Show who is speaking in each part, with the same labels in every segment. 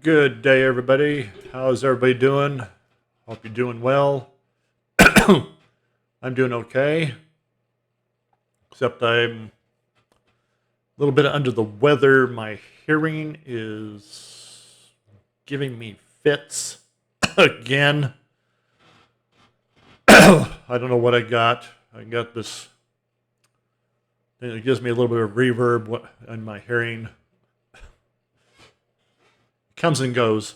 Speaker 1: Good day, everybody. How's everybody doing? Hope you're doing well. I'm doing okay, except I'm a little bit under the weather. My hearing is giving me fits again. I don't know what I got. I got this thing that gives me a little bit of reverb in my hearing. Comes and goes.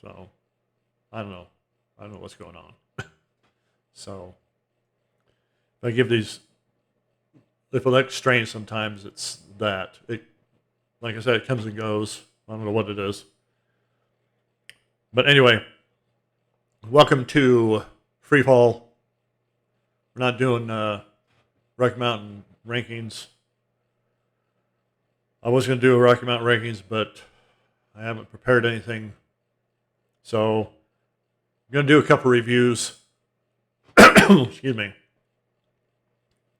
Speaker 1: So, I don't know. I don't know what's going on. So, if I give these, if it looks strange sometimes, it's that. Like I said, it comes and goes. I don't know what it is. But anyway, welcome to Freefall. We're not doing Rocky Mountain rankings. I was going to do a Rocky Mountain rankings, but I haven't prepared anything. So, I'm going to do a couple reviews. Excuse me.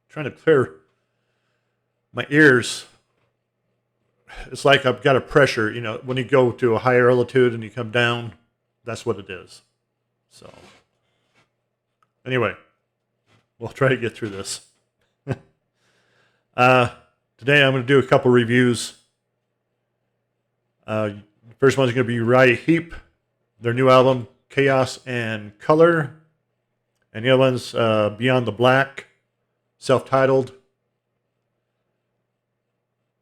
Speaker 1: Trying to clear my ears. It's like I've got a pressure, when you go to a higher altitude and you come down, that's what it is. So, anyway, we'll try to get through this. Today I'm going to do a couple reviews. First one's going to be Uriah Heep, their new album, Chaos and Color. And the other one's Beyond the Black, self-titled.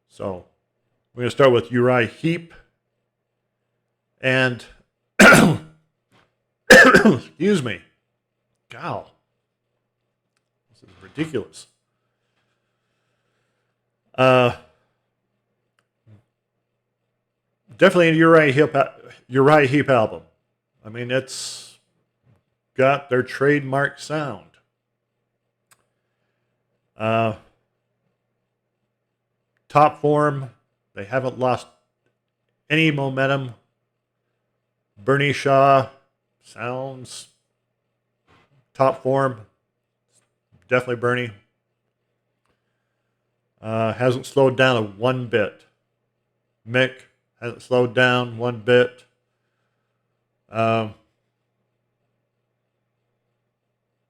Speaker 1: So, we're going to start with Uriah Heep. And, excuse me. Gow. This is ridiculous. Definitely a Uriah Heep album. I mean, it's got their trademark sound. Top form. They haven't lost any momentum. Bernie Shaw sounds top form. Definitely Bernie. Hasn't slowed down one bit. Mick hasn't slowed down one bit.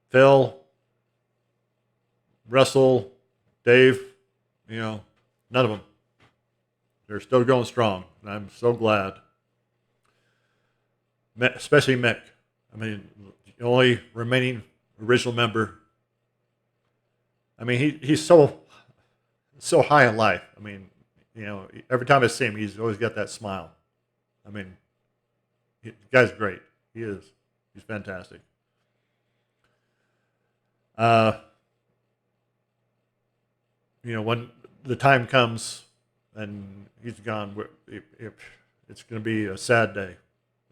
Speaker 1: Phil, Russell, Dave, none of them. They're still going strong, and I'm so glad. Especially Mick. I mean, the only remaining original member. I mean, he's so high in life. I mean, every time I see him, he's always got that smile. I mean, the guy's great. He is. He's fantastic. When the time comes and he's gone, it's going to be a sad day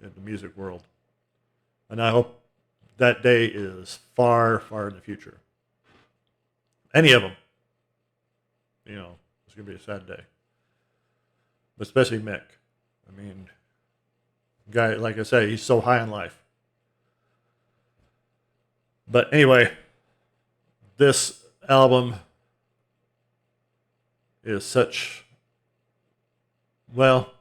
Speaker 1: in the music world. And I hope that day is far, far in the future. Any of them. It's going to be a sad day. But especially Mick. I mean, guy, like I say, he's so high in life. But anyway, this album is such, well,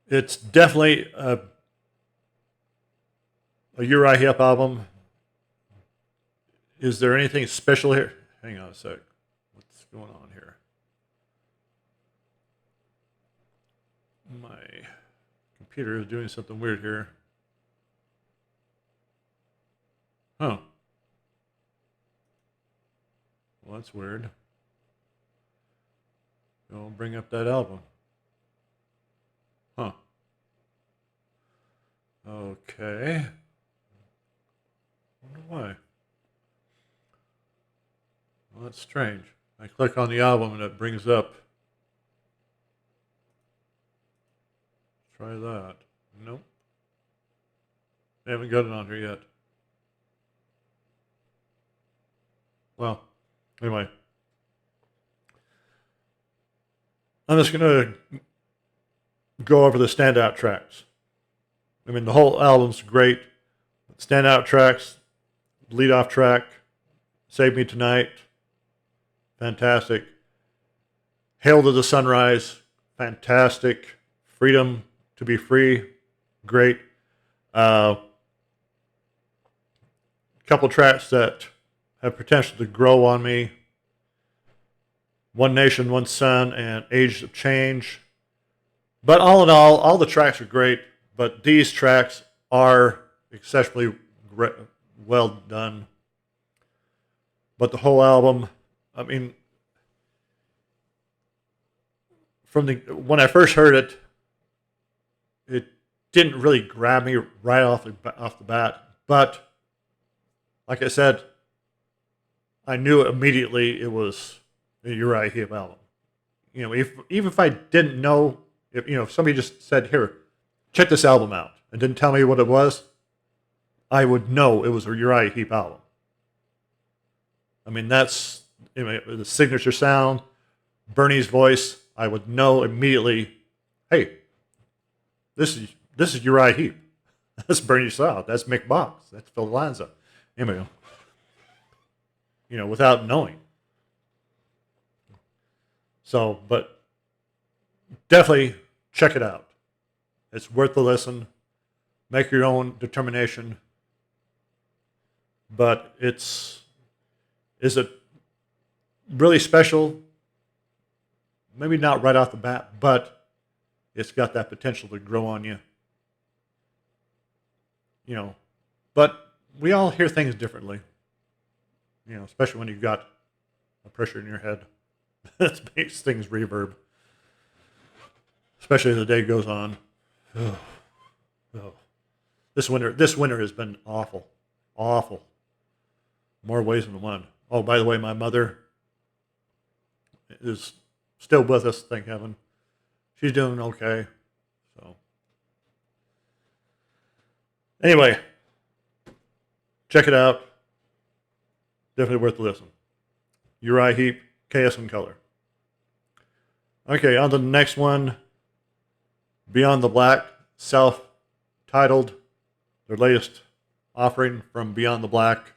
Speaker 1: it's definitely a Uriah Heep album. Is there anything special here? Hang on a sec. What's going on here? My computer is doing something weird here. Huh. Well, that's weird. Don't bring up that album. Huh. Okay. Wonder why. Well, that's strange. I click on the album and it brings up. Try that. Nope. They haven't got it on here yet. Well, anyway. I'm just going to go over the standout tracks. I mean, the whole album's great. Standout tracks, lead off track, Save Me Tonight, fantastic. Hail to the Sunrise, fantastic. Freedom to be free, great. Couple tracks that have potential to grow on me. One Nation, One Sun, and Age of Change. But all in all the tracks are great, but these tracks are exceptionally well done. But the whole album, I mean, when I first heard it, it didn't really grab me right off the bat. But like I said, I knew immediately it was a Uriah Heep album. You know, even if I didn't know, if somebody just said, "Here, check this album out," and didn't tell me what it was, I would know it was a Uriah Heep album. I mean, that's the signature sound, Bernie's voice. I would know immediately, hey, this is Uriah Heep. That's Bernie South. That's Mick Box. That's Phil Lanza. Anyway, without knowing. So, but definitely check it out. It's worth the listen. Make your own determination. But is it really special? Maybe not right off the bat, but it's got that potential to grow on you. But we all hear things differently. Especially when you've got a pressure in your head. That makes things reverb. Especially as the day goes on. Oh. This winter has been awful. Awful. More ways than one. Oh, by the way, my mother is still with us, thank heaven. She's doing okay. So, anyway, check it out. Definitely worth the listen. Uriah Heep, KS in Color. Okay, on to the next one. Beyond the Black, self-titled, their latest offering from Beyond the Black.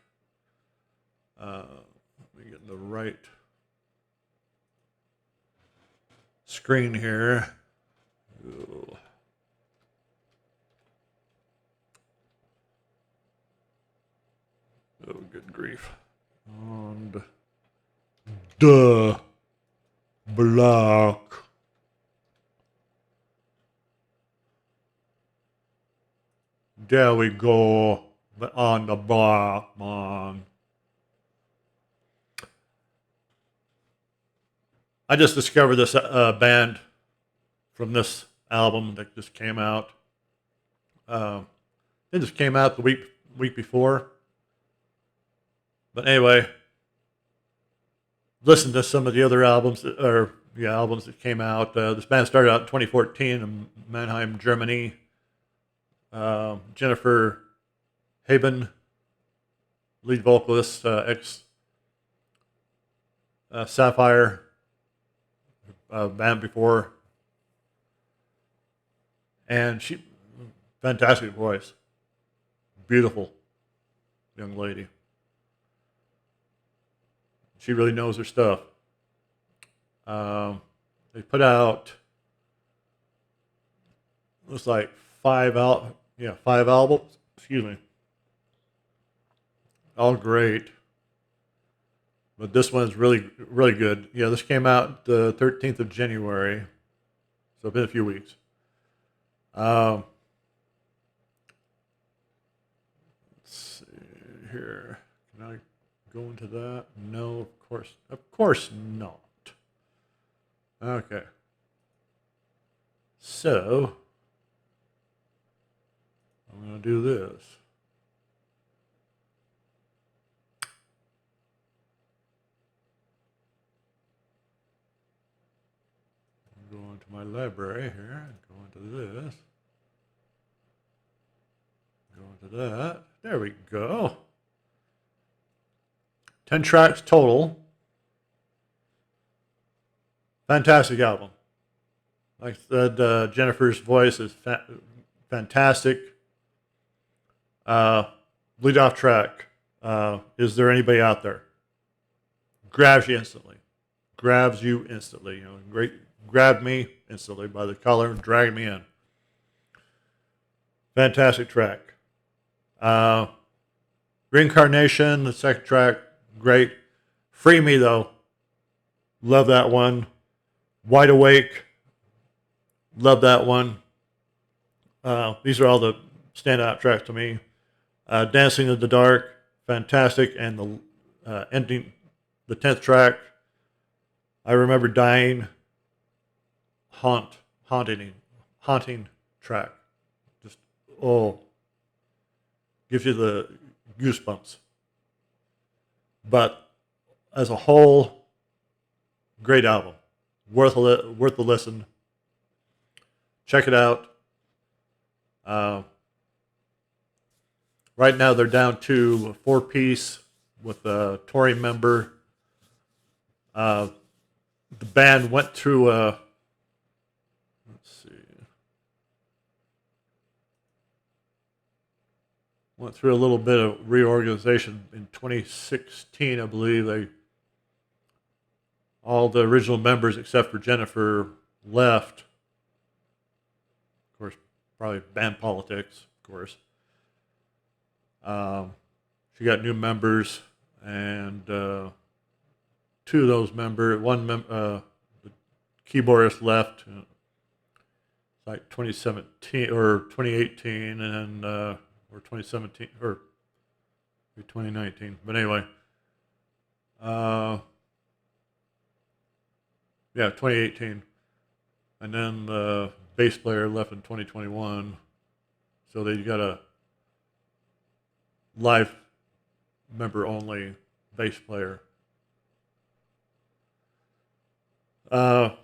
Speaker 1: Let me get the right screen here. Ooh. Oh, good grief. And the Black. There we go. On the Black, man. I just discovered this band from this album that just came out. It just came out the week before. But anyway, listen to some of the other albums that came out. This band started out in 2014 in Mannheim, Germany. Jennifer Haben, lead vocalist, ex Sapphire band before, and fantastic voice, beautiful young lady. She really knows her stuff. They put out, looks like 5 albums. Excuse me. All great. But this one's really, really good. Yeah, this came out the 13th of January. So it's been a few weeks. Let's see here. Can I go into that? No, of course not. Okay. So I'm going to do this. I'm going to my library here. Go into this. Go into that. There we go. 10 tracks total. Fantastic album. Like I said, Jennifer's voice is fantastic. Lead off track. Is there anybody out there? Grabs you instantly. grabs you instantly. Grabbed me instantly by the collar and dragged me in. Fantastic track. Uh, Reincarnation, the second track, great. Free Me though, love that one. Wide Awake, love that one. These are all the standout tracks to me. Dancing in the Dark, fantastic, and the ending, the 10th track, I Remember Dying, haunting track. Just gives you the goosebumps. But as a whole, great album, worth the listen. Check it out. Right now they're down to a 4-piece with a touring member. The band went through a little bit of reorganization in 2016, I believe. All the original members except for Jennifer left. Of course, probably band politics, of course. She got new members, and two of those members, the keyboardist left, like 2017 or 2018, and or 2017 or 2019. But anyway, yeah, 2018, and then the bass player left in 2021, so they got a live member only bass player. But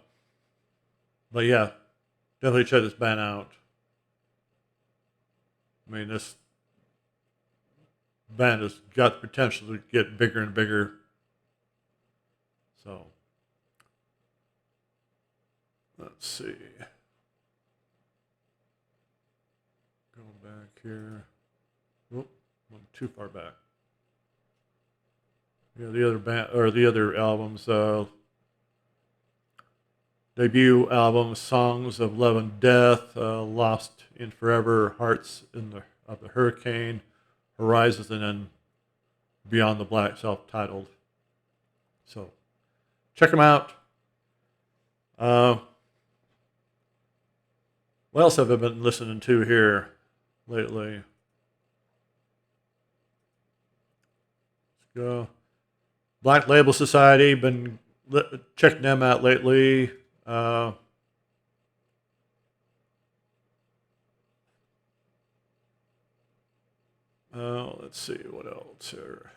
Speaker 1: yeah, definitely check this band out. I mean, this band has got the potential to get bigger and bigger. So, let's see. Go back here. Oop, went too far back. Yeah, the other band or the other albums. Debut album, Songs of Love and Death, Lost in Forever, Hearts of the Hurricane, Horizons, and then Beyond the Black, self-titled. So, check them out. What else have I been listening to here lately? Let's go. Black Label Society, been checking them out lately. Let's see what else here.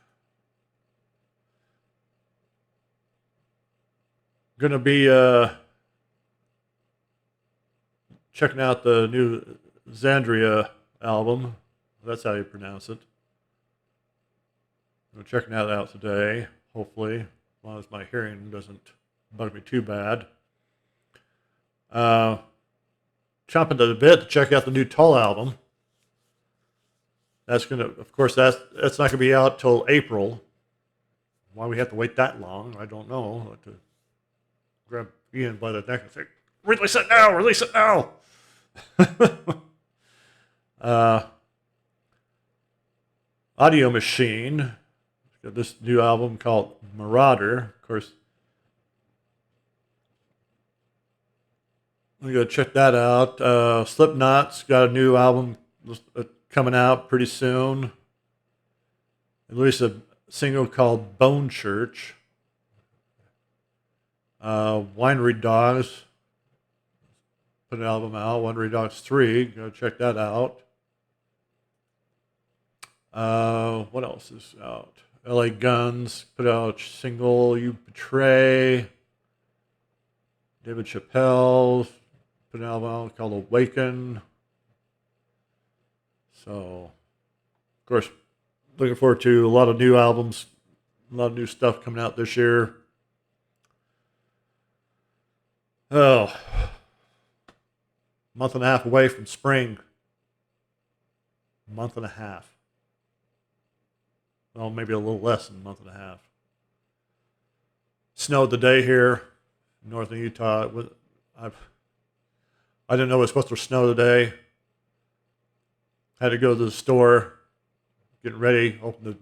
Speaker 1: Gonna be checking out the new Xandria album. That's how you pronounce it. I'm checking that out today, hopefully, as long as my hearing doesn't bug me too bad. Chomping at the bit to check out the new Tull album. That's not gonna be out till April. Why we have to wait that long, I don't know. I'll have to grab Ian by the neck and say, "Release it now! Release it now!" Audio Machine. Got this new album called Marauder. Of course, I'm gonna check that out. Slipknot's got a new album coming out pretty soon. At least a single called Bone Church. Winery Dogs put an album out. Winery Dogs 3. Go check that out. What else is out? LA Guns put out a single, You Betray. David Chappelle put an album out called Awaken. So, of course, looking forward to a lot of new albums, a lot of new stuff coming out this year. Oh, month and a half away from spring. Month and a half. Well, maybe a little less than a month and a half. snowed today here in northern Utah. I didn't know it was supposed to snow today. Had to go to the store, getting ready, open the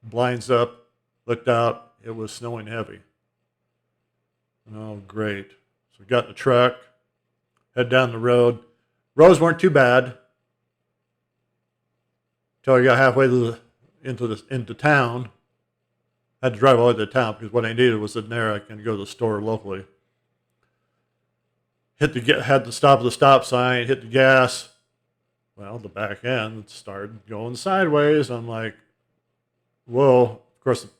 Speaker 1: blinds up, looked out. It was snowing heavy. Oh, great. So got in the truck, head down the road. Roads weren't too bad until I got halfway into town. I had to drive all the way to town because what I needed was in there I can go to the store locally. Had to stop at the stop sign, hit the gas. Well, the back end started going sideways. I'm like, whoa. Of course, the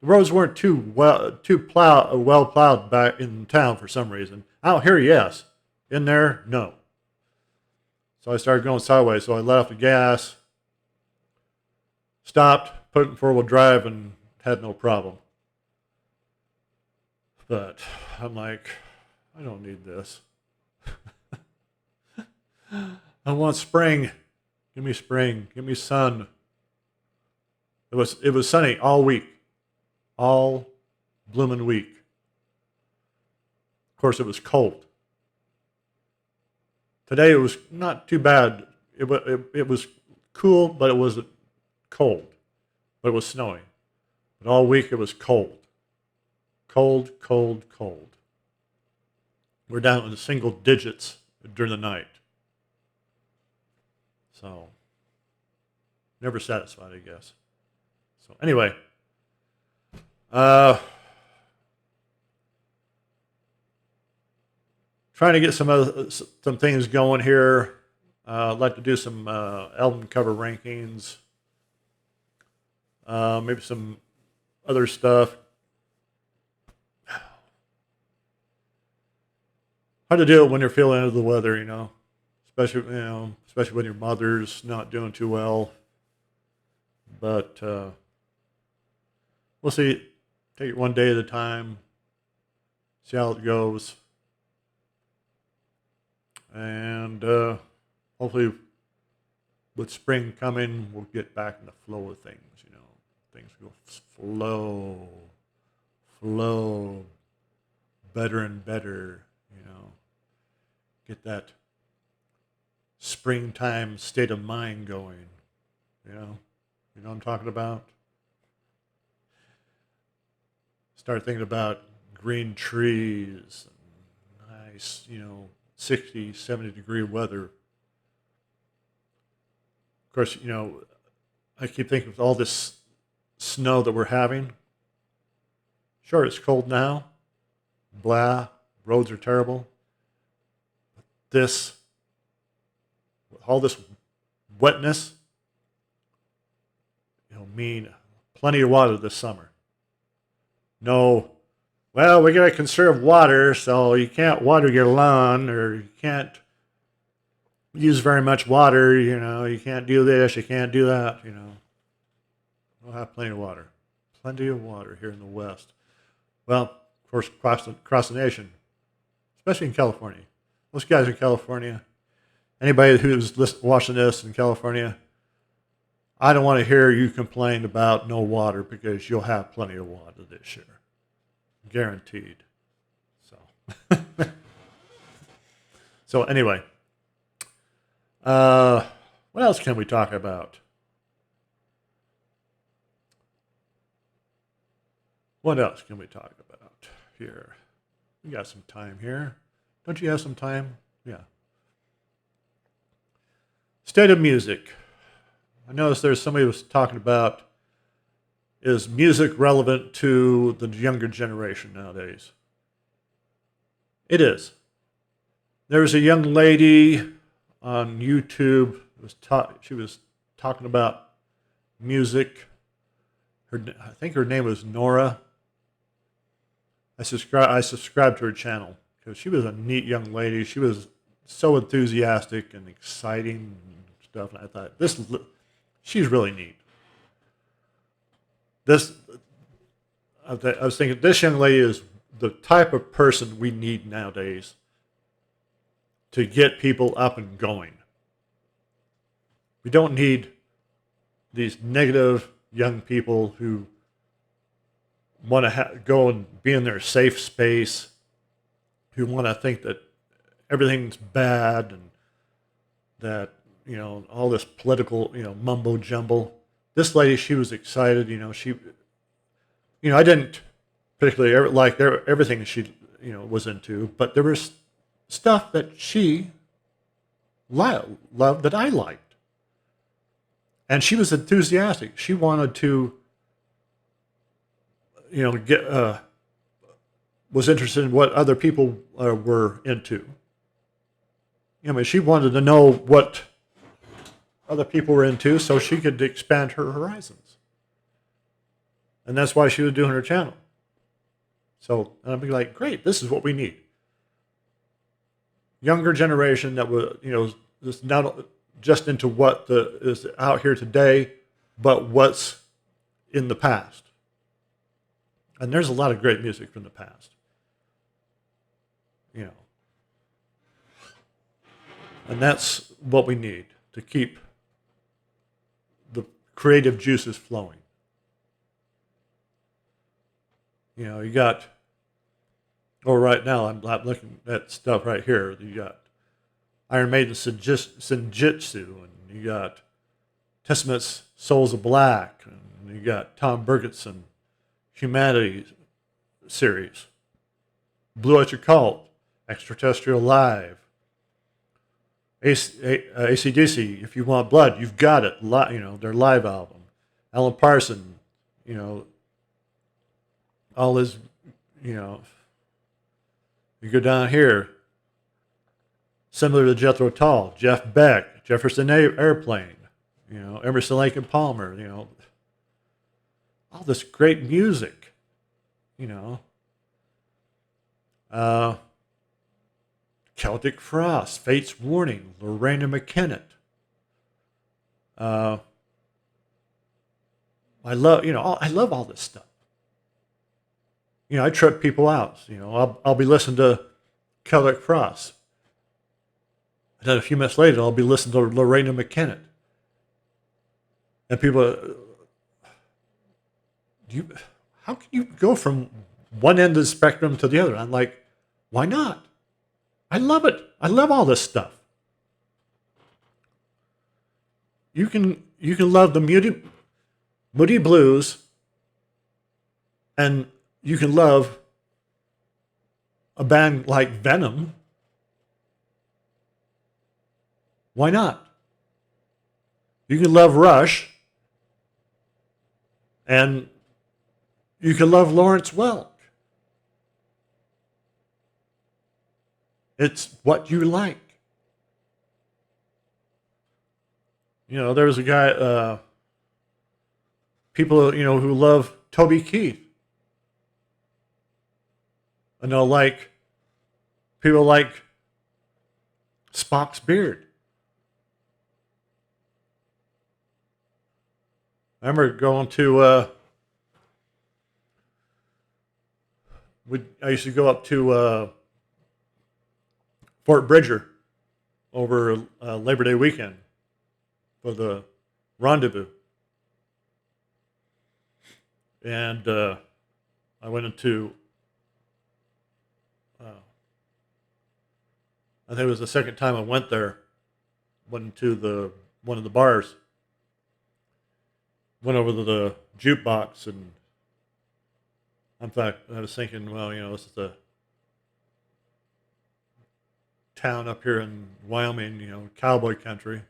Speaker 1: roads weren't well plowed back in town for some reason. Out here, yes. In there, no. So I started going sideways. So I let off the gas, stopped, put it in four-wheel drive, and had no problem. But I'm like, I don't need this. I want spring. Give me spring. Give me sun. It was sunny all week. All blooming week. Of course, it was cold. Today it was not too bad. It was cool, but it wasn't cold. But it was snowing. But all week it was cold. Cold, cold, cold. We're down in the single digits during the night. So, never satisfied, I guess. So, anyway. Trying to get some things going here. I'd like to do some album cover rankings. Maybe some other stuff. Hard to do it when you're feeling under the weather, especially when your mother's not doing too well. But we'll see. Take it one day at a time. See how it goes. And hopefully with spring coming, we'll get back in the flow of things, Things will flow better and better, Get that springtime state of mind going, You know what I'm talking about? Start thinking about green trees, and nice, 60, 70-degree weather. Of course, I keep thinking with all this snow that we're having. Sure, it's cold now. Blah, roads are terrible. But all this wetness, mean plenty of water this summer. No, well, we got to conserve water, so you can't water your lawn, or you can't use very much water, you can't do this, you can't do that, We'll have plenty of water. Plenty of water here in the West. Well, of course, across the nation, especially in California. Most guys in California, anybody who's watching this in California, I don't want to hear you complain about no water, because you'll have plenty of water this year. Guaranteed. So anyway, what else can we talk about? What else can we talk about here? We got some time here. Don't you have some time? Yeah. State of music. I noticed there's somebody who was talking about, is music relevant to the younger generation nowadays? It is. There's a young lady on YouTube. She was talking about music. I think her name was Nora. I subscribed to her channel because she was a neat young lady. She was so enthusiastic and exciting and stuff. And I thought, she's really neat. I was thinking, this young lady is the type of person we need nowadays to get people up and going. We don't need these negative young people who want to go and be in their safe space, who want to think that everything's bad and that, all this political, mumbo jumble. This lady, she was excited. I didn't particularly like everything she, was into, but there was stuff that she loved that I liked. And she was enthusiastic. She wanted to, was interested in what other people were into. She wanted to know what other people were into so she could expand her horizons. And that's why she was doing her channel. So, and I'd be like, great, this is what we need. Younger generation that was, is not just into what is out here today, but what's in the past. And there's a lot of great music from the past. And that's what we need to keep the creative juices flowing. You got, right now I'm looking at stuff right here. You got Iron Maiden Senjutsu, and you got Testament's Souls of Black, and you got Tom Bergetson Humanity series, Blue Oyster Cult, Extraterrestrial Live, AC/DC, If You Want Blood, You've Got It, their live album. Alan Parsons, all his, you go down here, similar to Jethro Tull, Jeff Beck, Jefferson Airplane, Emerson, Lake and Palmer, all this great music, Celtic Frost, Fate's Warning, Lorena McKennitt. I love all this stuff. I trip people out. I'll be listening to Celtic Frost. And then a few minutes later, I'll be listening to Lorena McKennitt. And people, how can you go from one end of the spectrum to the other? I'm like, why not? I love it. I love all this stuff. You can love the Moody Blues, and you can love a band like Venom. Why not? You can love Rush, and you can love Lawrence Welk. It's what you like. There was a guy, people, who love Toby Keith. And people like Spock's beard. I remember going to, I used to go up to Fort Bridger over Labor Day weekend for the rendezvous. And I went into, I think it was the second time I went there, went into one of the bars, went over to the jukebox, and in fact, I was thinking, well, this is the town up here in Wyoming, cowboy country.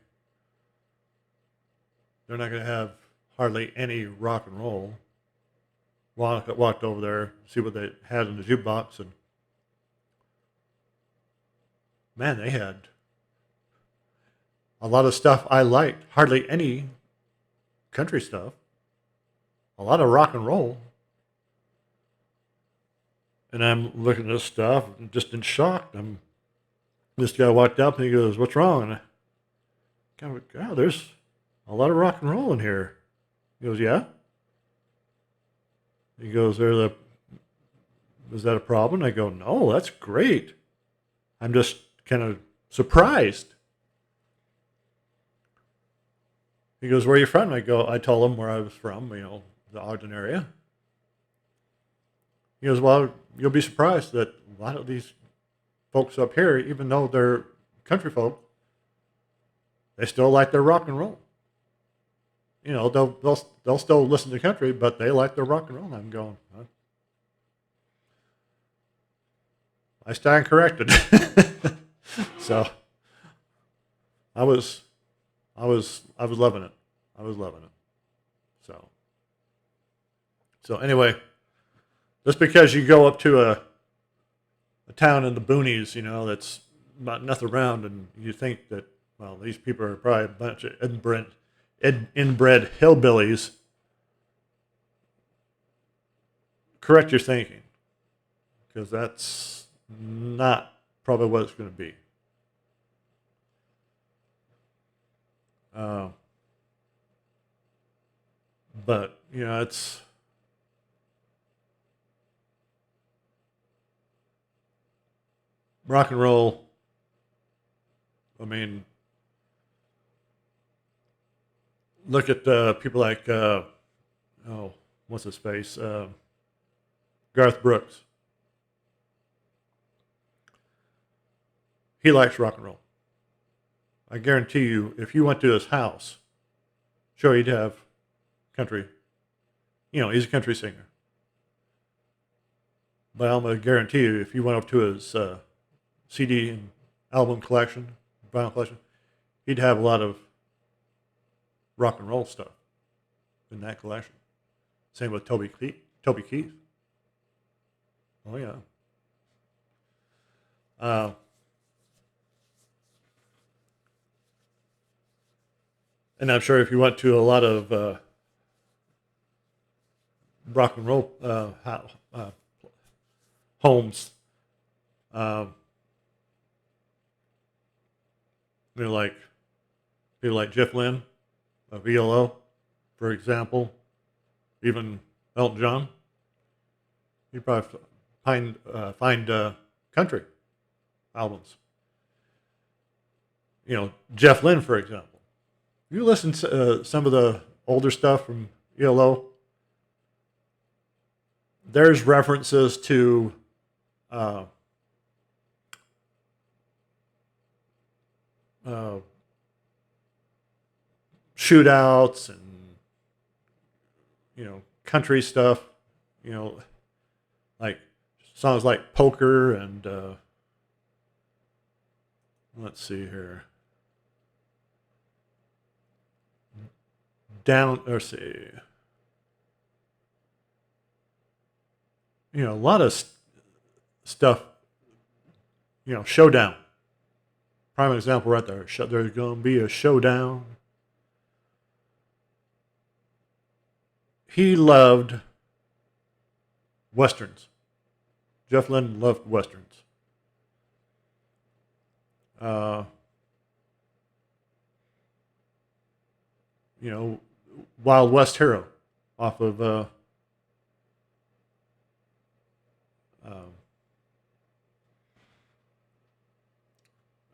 Speaker 1: They're not going to have hardly any rock and roll. Walked over there, see what they had in the jukebox, and man, they had a lot of stuff I liked. Hardly any country stuff. A lot of rock and roll. And I'm looking at this stuff, just in shock. This guy walked up and he goes, "What's wrong?" And I kind of, "God, there's a lot of rock and roll in here." He goes, "Yeah." He goes, "Is that a problem?" I go, "No, that's great. I'm just kind of surprised." He goes, "Where are you from?" I told him where I was from, the Ogden area. He goes, well, you'll be surprised that a lot of these folks up here, even though they're country folk, they still like their rock and roll. They'll still listen to country, but they like their rock and roll. And I'm going, huh? I stand corrected. So I was loving it. I was loving it. So anyway, just because you go up to a town in the boonies, that's not nothing around, and you think that, well, these people are probably a bunch of inbred hillbillies. Correct your thinking, because that's not probably what it's going to be. But it's rock and roll. I mean, look at people like what's his face, Garth Brooks. He likes rock and roll. I guarantee you, if you went to his house, sure, he'd have country. He's a country singer. But I'm going to guarantee you, if you went up to his CD and album collection, vinyl collection, he'd have a lot of rock and roll stuff in that collection. Same with Toby Keith. Oh, yeah. And I'm sure if you went to a lot of rock and roll homes, like people like Jeff Lynne of ELO, for example, even Elton John, you'd probably find country albums. Jeff Lynne, for example. You listen to some of the older stuff from ELO, there's references to shootouts and country stuff, like songs like Poker and let's see here, a lot of stuff, Showdown. Prime example right there. There's going to be a showdown. He loved Westerns. Jeff Lynne loved Westerns. Wild West Hero off of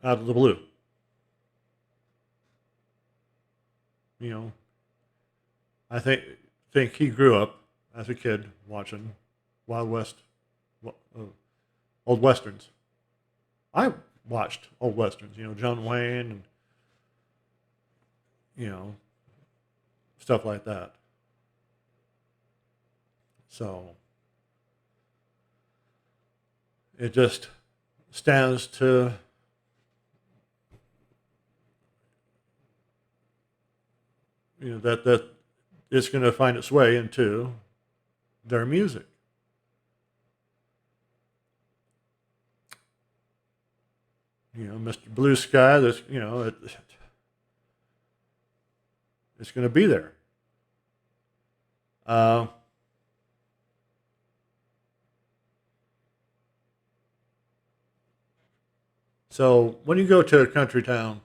Speaker 1: Out of the Blue. I think he grew up as a kid watching Wild West, old westerns. I watched old westerns, John Wayne and stuff like that. So it just stands to that it's going to find its way into their music. Mr. Blue Sky, it's going to be there. So when you go to a country town,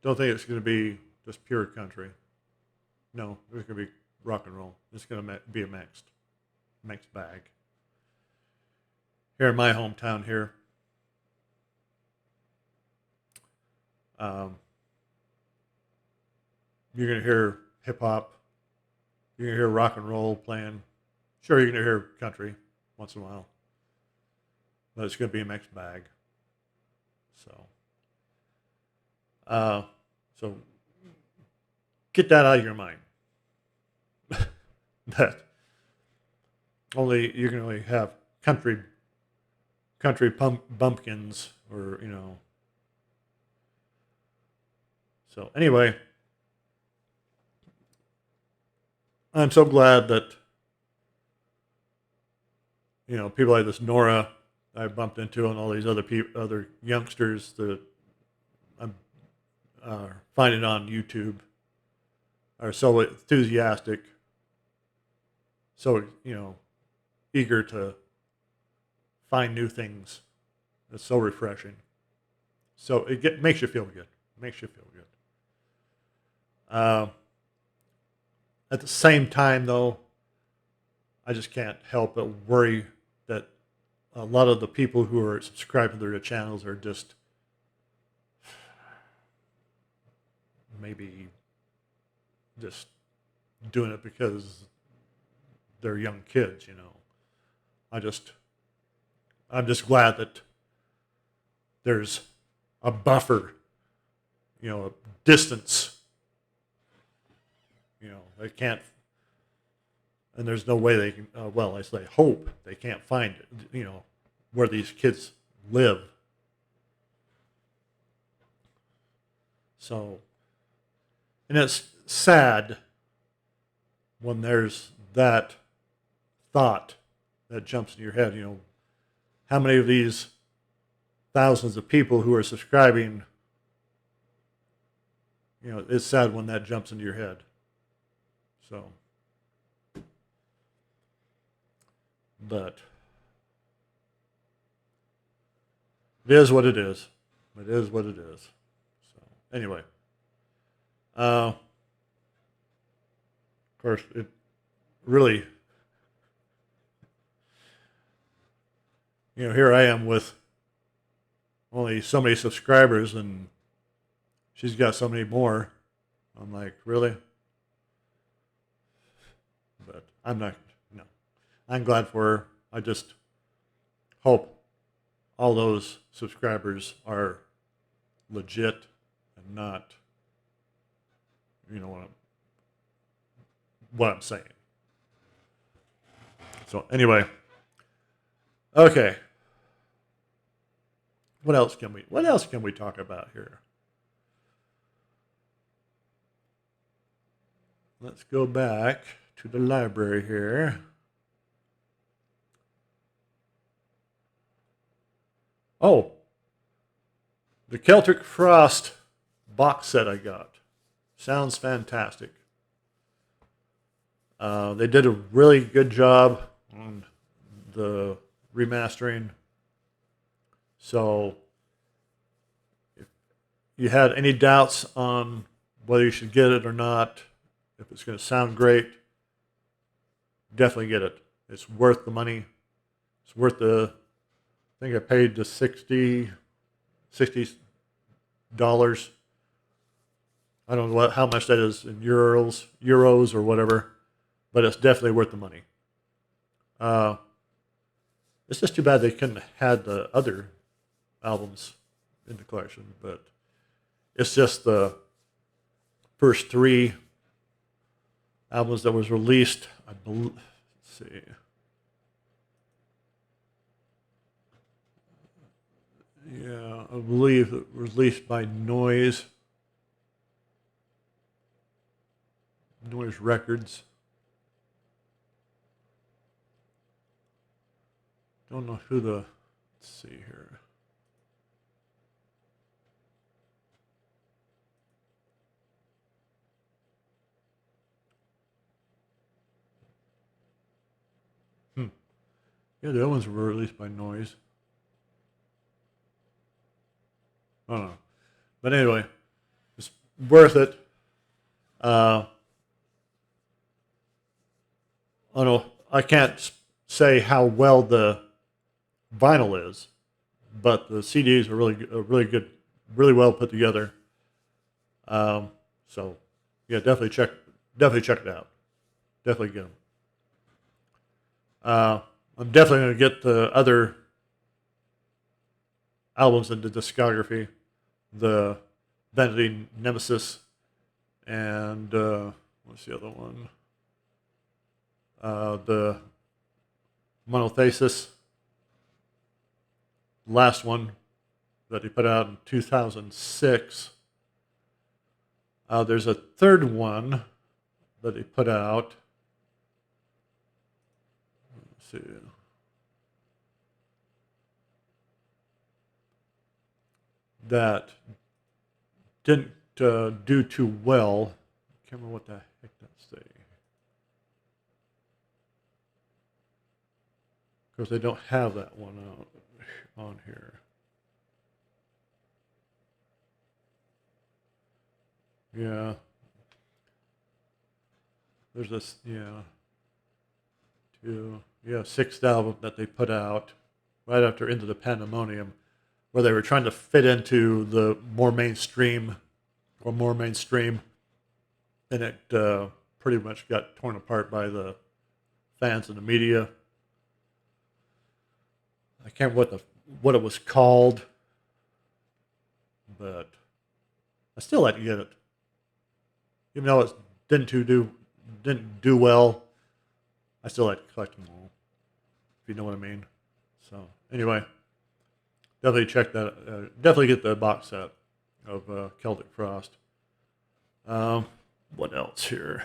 Speaker 1: don't think it's going to be just pure country. No, there's going to be rock and roll. It's going to be a mixed bag. Here in my hometown here, you're going to hear hip hop. You're going to hear rock and roll playing. Sure, you're going to hear country. once in a while. But it's going to be a mixed bag. So get that out of your mind. That you can only have country bumpkins, or So anyway, I'm so glad that people like this Nora I bumped into, and all these other youngsters that I'm finding on YouTube are so enthusiastic, so eager to find new things. It's so refreshing. So it makes you feel good. Makes you feel good. At the same time, though, I just can't help but worry that a lot of the people who are subscribing to their channels are just maybe just doing it because they're young kids, I'm just glad that there's a buffer, a distance. They can't, and there's no way they can, I say hope they can't find it, where these kids live. So, and it's sad when there's that thought that jumps in your head, how many of these thousands of people who are subscribing, it's sad when that jumps into your head. So, but it is what it is. It is what it is. So, anyway, of course, it really, here I am with only so many subscribers, and she's got so many more. I'm like, really? But I'm not, no. I'm glad for her. I just hope all those subscribers are legit and not, what I'm saying. So anyway, okay. What else can we talk about here? Let's go back to the library here. Oh, the Celtic Frost box set I got. Sounds fantastic. They did a really good job on the remastering. So if you had any doubts on whether you should get it or not, if it's going to sound great, definitely get it. It's worth the money. It's worth I think I paid the $60. I don't know how much that is in euros or whatever, but it's definitely worth the money. It's just too bad they couldn't have had the other albums in the collection, but it's just the first 3 albums that was released. I believe. Let's see. Yeah, I believe it was released by Noise Records. Don't know who let's see here. Yeah, the other ones were released by Noise. I don't know. But anyway, it's worth it. I don't know. I can't say how well the vinyl is, but the CDs are really good, really well put together. So yeah, definitely check it out. Definitely get them. I'm definitely going to get the other albums in the discography, the Vanity Nemesis, and what's the other one? The Monothesis, last one that he put out in 2006. There's a third one that he put out. Let's see. That didn't do too well. I can't remember what the heck that's saying. Of course, they don't have that one out on here. Yeah. There's this, sixth album that they put out right after Into the Pandemonium, where they were trying to fit into the more mainstream, and it pretty much got torn apart by the fans and the media. I can't remember what it was called, but I still like to get it, even though it didn't do well. I still like to collect them all, if you know what I mean. So anyway, definitely check that. Definitely get the box set of Celtic Frost. What else here?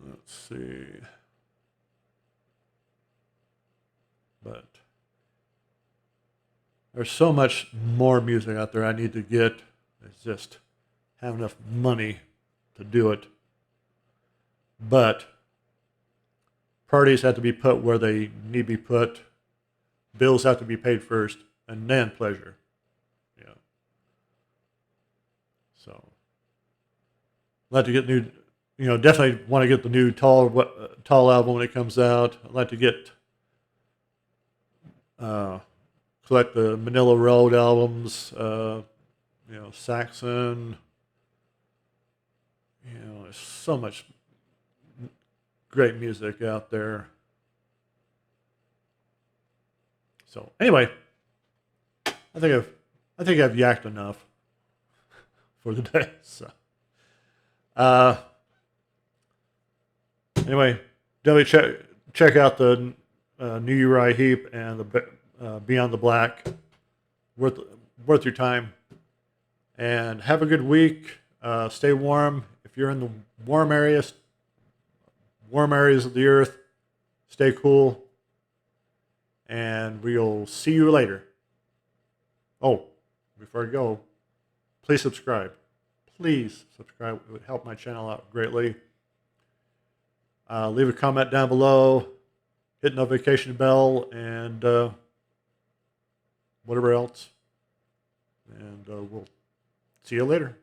Speaker 1: Let's see. But there's so much more music out there I need to get. It's just have enough money to do it. But priorities have to be put where they need to be put. Bills have to be paid first, and then pleasure. Yeah. So, I'd like to get new. Definitely want to get the new Tall album when it comes out. I'd like to get collect the Manila Road albums. Saxon. There's so much great music out there. So anyway, I think I've yacked enough for the day. So anyway, definitely check out the new Uriah Heep and the Beyond the Black. Worth your time, and have a good week. Stay warm. If you're in the warm areas of the earth, stay cool. And we'll see you later. Oh, before I go, please subscribe. Please subscribe. It would help my channel out greatly. Leave a comment down below. Hit notification bell and whatever else. And we'll see you later.